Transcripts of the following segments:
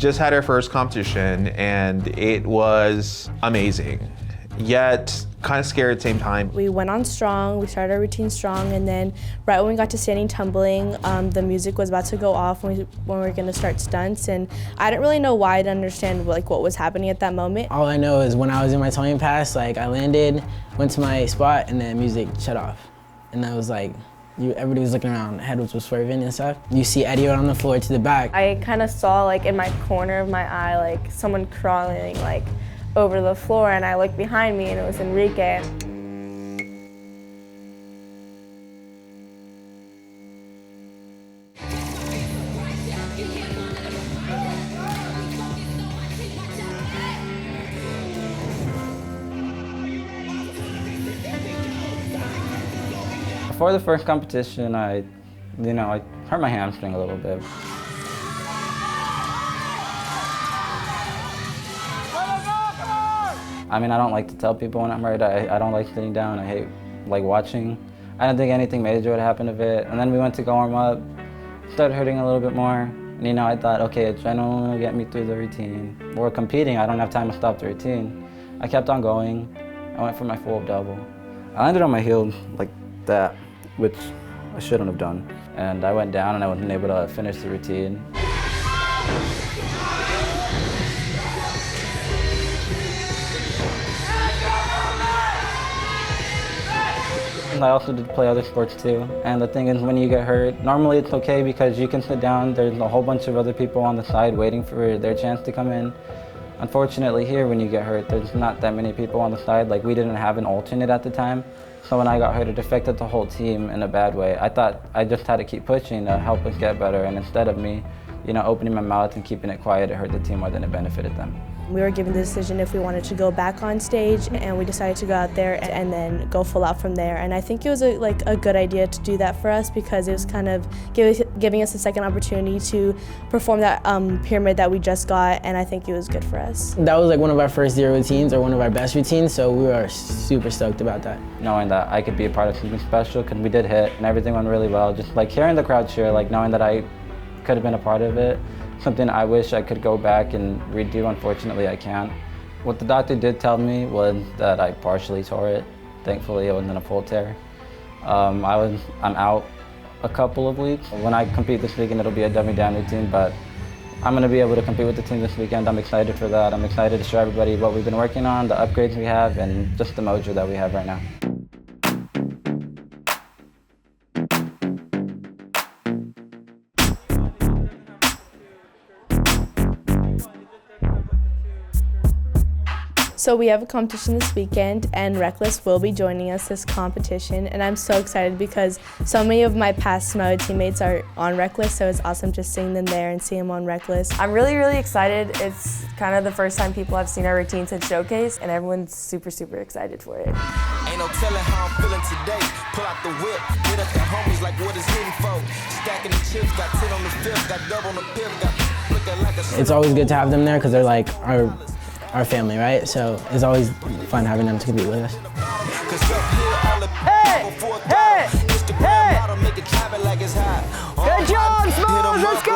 just had our first competition and it was amazing, yet kind of scary at the same time. We went on strong, we started our routine strong, and then right when we got to standing tumbling, the music was about to go off when we were going to start stunts, and I didn't really know why. I didn't understand what was happening at that moment. All I know is when I was in my tumbling pass, like I landed, went to my spot, and then music shut off. And that was like, everybody was looking around, head was swerving and stuff. You see Eddie on the floor to the back. I kind of saw like in my corner of my eye, like someone crawling like over the floor, and I looked behind me and it was Enrique. Before the first competition, I hurt my hamstring a little bit. I mean, I don't like to tell people when I'm hurt. I don't like sitting down. I hate watching. I didn't think anything major would happen of it. And then we went to go warm up, started hurting a little bit more. And I thought, okay, adrenaline will get me through the routine. We're competing, I don't have time to stop the routine. I kept on going. I went for my full double. I landed on my heel like that, which I shouldn't have done. And I went down and I wasn't able to finish the routine. I also did play other sports too. And the thing is, when you get hurt, normally it's okay because you can sit down. There's a whole bunch of other people on the side waiting for their chance to come in. Unfortunately here, when you get hurt, there's not that many people on the side. Like, we didn't have an alternate at the time. So when I got hurt, it affected the whole team in a bad way. I thought I just had to keep pushing to help us get better. And instead of me, opening my mouth and keeping it quiet, it hurt the team more than it benefited them. We were given the decision if we wanted to go back on stage, and we decided to go out there and then go full out from there. And I think it was a good idea to do that for us because it was kind of giving us a second opportunity to perform that pyramid that we just got, and I think it was good for us. That was like one of our first year routines, or one of our best routines, so we were super stoked about that. Knowing that I could be a part of something special, because we did hit and everything went really well. Just like hearing the crowd cheer, like knowing that I could have been a part of it. Something I wish I could go back and redo. Unfortunately, I can't. What the doctor did tell me was that I partially tore it. Thankfully, it wasn't a full tear. I'm out a couple of weeks. When I compete this weekend, it'll be a dummy down routine, but I'm going to be able to compete with the team this weekend. I'm excited for that. I'm excited to show everybody what we've been working on, the upgrades we have, and just the mojo that we have right now. So we have a competition this weekend, and Reckless will be joining us this competition, and I'm so excited because so many of my past Samoa teammates are on Reckless, so it's awesome just seeing them there and seeing them on Reckless. I'm really, really excited. It's kind of the first time people have seen our routine since Showcase, and everyone's super, super excited for it. Ain't no telling how I'm feeling today. Pull out the whip, hit up the homies like what is hitting for. Stacking the chips, got 10 on the fifth, got double on the fifth, got looking like a... It's always good to have them there because they're like our family, right? So it's always fun having them to compete with us. Hey! Hey! Hey! Good job, Smalls! Let's go!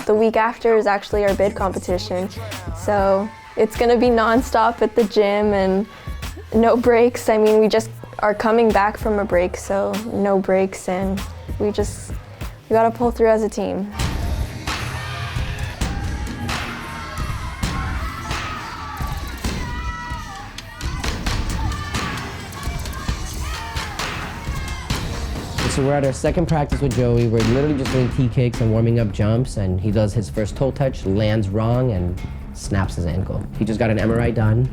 The week after is actually our bid competition. So it's gonna be nonstop at the gym and no breaks. I mean, we just are coming back from a break, so no breaks, and we gotta pull through as a team. So we're at our second practice with Joey. We're literally just doing T-kicks and warming up jumps, and he does his first toe touch, lands wrong, and snaps his ankle. He just got an MRI done.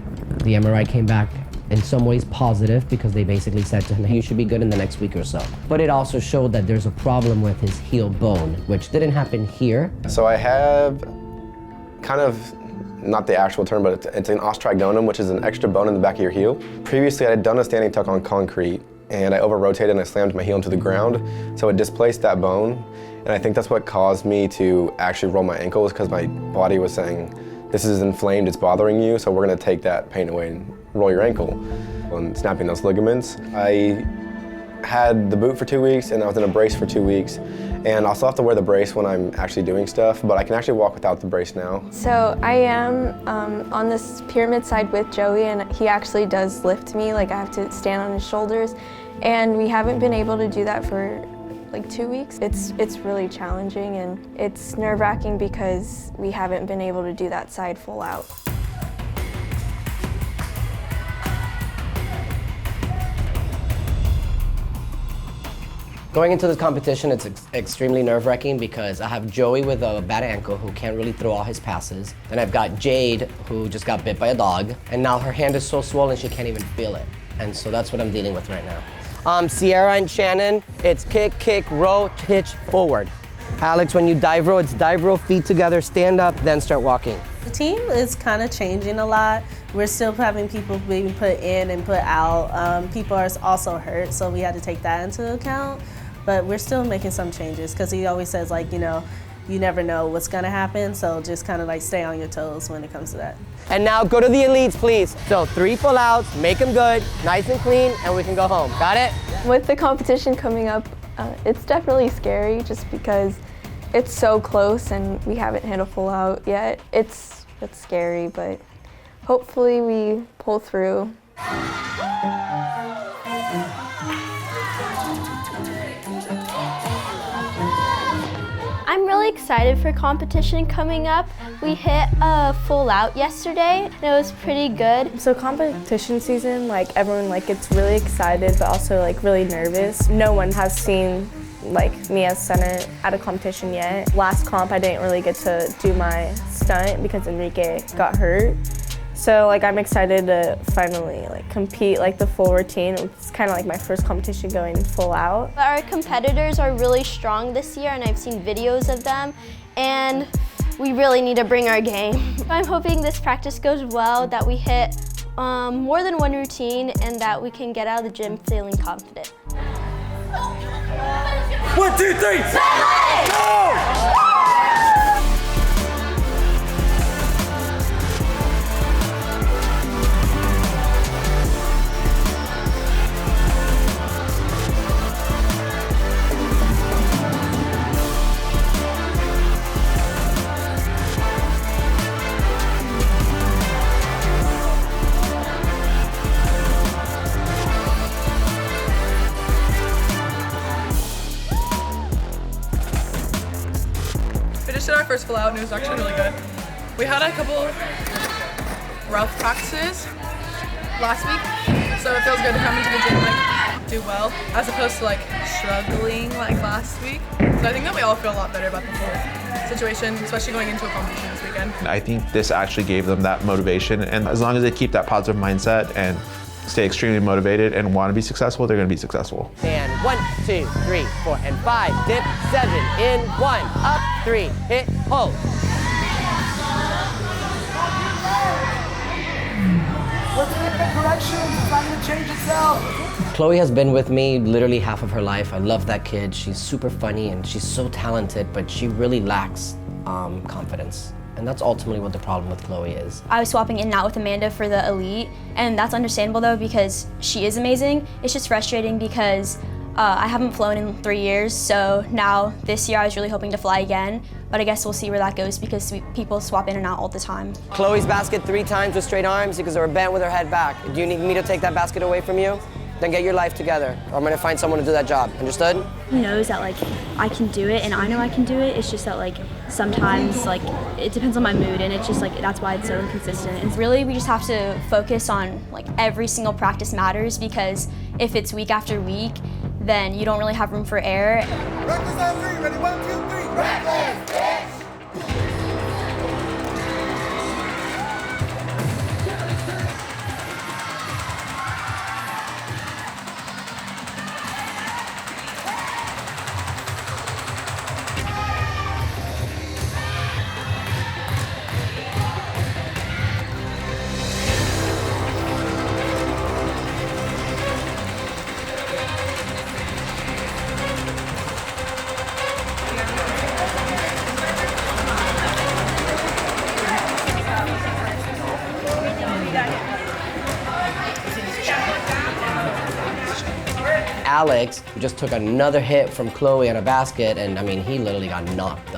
The MRI came back in some ways positive because they basically said to him, hey, you should be good in the next week or so. But it also showed that there's a problem with his heel bone, which didn't happen here. So I have kind of, not the actual term, but it's an osteotragonum, which is an extra bone in the back of your heel. Previously, I had done a standing tuck on concrete, and I over-rotated and I slammed my heel into the ground, so it displaced that bone. And I think that's what caused me to actually roll my ankles, because my body was saying, this is inflamed, it's bothering you, so we're gonna take that pain away and roll your ankle. And snapping those ligaments, I had the boot for 2 weeks and I was in a brace for 2 weeks. And I'll still have to wear the brace when I'm actually doing stuff, but I can actually walk without the brace now. So I am on this pyramid side with Joey, and he actually does lift me, like I have to stand on his shoulders. And we haven't been able to do that for like 2 weeks. It's really challenging, and it's nerve-wracking because we haven't been able to do that side full out. Going into this competition, it's extremely nerve-wracking because I have Joey with a bad ankle who can't really throw all his passes. Then I've got Jade who just got bit by a dog, and now her hand is so swollen she can't even feel it. And so that's what I'm dealing with right now. Sierra and Shannon, it's kick, row, hitch, forward. Alex, when you dive row, it's dive row, feet together, stand up, then start walking. The team is kind of changing a lot. We're still having people being put in and put out. People are also hurt, so we had to take that into account. But we're still making some changes because he always says, like, you know, you never know what's gonna happen, so just kind of like stay on your toes when it comes to that. And now go to the elites, please. So 3 full outs, make them good, nice and clean, and we can go home. Got it? With the competition coming up, it's definitely scary just because it's so close and we haven't hit a full out yet. It's scary, but hopefully we pull through. I'm really excited for competition coming up. We hit a full out yesterday and it was pretty good. So competition season, like everyone like gets really excited but also like really nervous. No one has seen like me as center at a competition yet. Last comp I didn't really get to do my stunt because Enrique got hurt. So like I'm excited to finally like compete like the full routine. It's kind of like my first competition going full out. Our competitors are really strong this year and I've seen videos of them and we really need to bring our game. I'm hoping this practice goes well, that we hit more than one routine and that we can get out of the gym feeling confident. 1, 2, 3, go! Did our first full out and it was actually really good. We had a couple rough practices last week, so it feels good to come into the gym like do well as opposed to like struggling like last week. So I think that we all feel a lot better about the whole situation, especially going into a competition this weekend. I think this actually gave them that motivation, and as long as they keep that positive mindset and stay extremely motivated and want to be successful, they're going to be successful. And 1, 2, 3, 4, and 5. Dip, 7, in, 1, up, 3, hit, hold. What's the different correction? It's not going to change itself. Chloe has been with me literally half of her life. I love that kid. She's super funny and she's so talented, but she really lacks confidence. And that's ultimately what the problem with Chloe is. I was swapping in and out with Amanda for the elite, and that's understandable though because she is amazing. It's just frustrating because I haven't flown in 3 years, so now this year I was really hoping to fly again, but I guess we'll see where that goes because people swap in and out all the time. Chloe's basket 3 times with straight arms because they were bent with her head back. Do you need me to take that basket away from you? Then get your life together, or I'm gonna find someone to do that job. Understood? He knows that like I can do it and I know I can do it. It's just that like sometimes like it depends on my mood and it's just like that's why it's so inconsistent. And really we just have to focus on like every single practice matters because if it's week after week, then you don't really have room for error. Reckless on 3, ready? 1, 2, 3, reckless, bitch! Alex, who just took another hit from Chloe on a basket, and I mean, he literally got knocked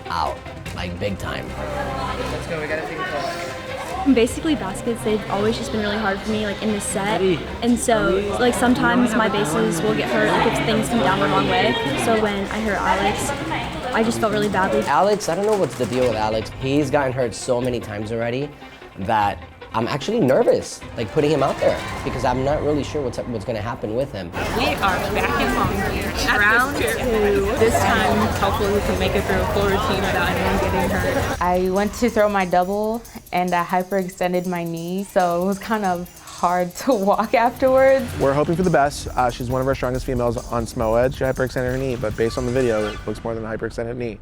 out, like big time. Let's go, we gotta take a photo. Basically, baskets, they've always just been really hard for me, like in the set. And so, like sometimes my bases will get hurt, like if things come down the wrong way. So when I hurt Alex, I just felt really badly. Alex, I don't know what's the deal with Alex. He's gotten hurt so many times already that I'm actually nervous, like putting him out there, because I'm not really sure what's gonna happen with him. We are back in Longview. Round 2. This time, hopefully we can make it through a full routine without anyone getting hurt. I went to throw my double and I hyperextended my knee, so it was kind of hard to walk afterwards. We're hoping for the best. She's one of our strongest females on Smo Edge. She hyperextended her knee, but based on the video, it looks more than a hyperextended knee.